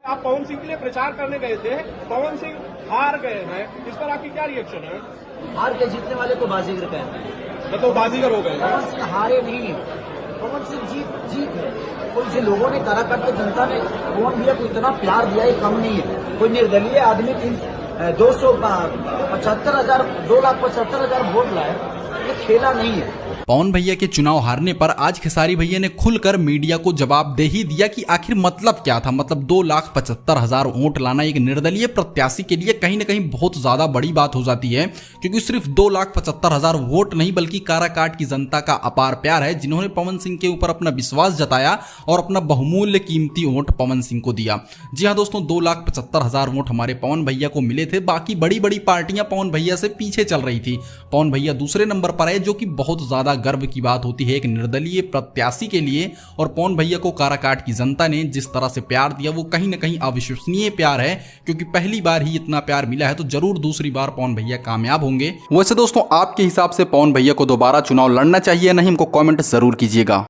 आप पवन सिंह के लिए प्रचार करने गए थे, पवन सिंह हार गए हैं, इस पर आपकी क्या रिएक्शन है? हार के जीतने वाले को बाजीगर कहते हैं। मतलब बाजीगर हो गए हैं। पवन सिंह हारे नहीं है, पवन सिंह जीत है। कोई जो लोगों ने काराकाट की जनता ने पवन भैया को इतना प्यार दिया, ये कम नहीं है। कोई निर्दलीय आदमी 2,75,000 वोट लाए, ये खेला नहीं है। पवन भैया के चुनाव हारने पर आज खेसारी भैया ने खुलकर मीडिया को जवाब दे ही दिया कि आखिर मतलब क्या था। मतलब 2,75,000 वोट लाना एक निर्दलीय प्रत्याशी के लिए कहीं ना कहीं बहुत ज्यादा बड़ी बात हो जाती है, क्योंकि सिर्फ 2,75,000 वोट नहीं बल्कि काराकाट की जनता का अपार प्यार है, जिन्होंने पवन सिंह के ऊपर अपना विश्वास जताया और अपना बहुमूल्य कीमती वोट पवन सिंह को दिया। जी हाँ दोस्तों, 2,75,000 वोट हमारे पवन भैया को मिले थे। बाकी बड़ी बड़ी पार्टियां पवन भैया से पीछे चल रही थी। पवन भैया दूसरे नंबर पर है, जो कि बहुत ज्यादा गर्व की बात होती है एक निर्दलीय प्रत्याशी के लिए। और पवन भैया को काराकाट की जनता ने जिस तरह से प्यार दिया वो कहीं ना कहीं अविश्वसनीय प्यार है, क्योंकि पहली बार ही इतना प्यार मिला है, तो जरूर दूसरी बार पवन भैया कामयाब होंगे। वैसे दोस्तों, आपके हिसाब से पवन भैया को दोबारा चुनाव लड़ना चाहिए या नहीं, हमको कमेंट जरूर कीजिएगा।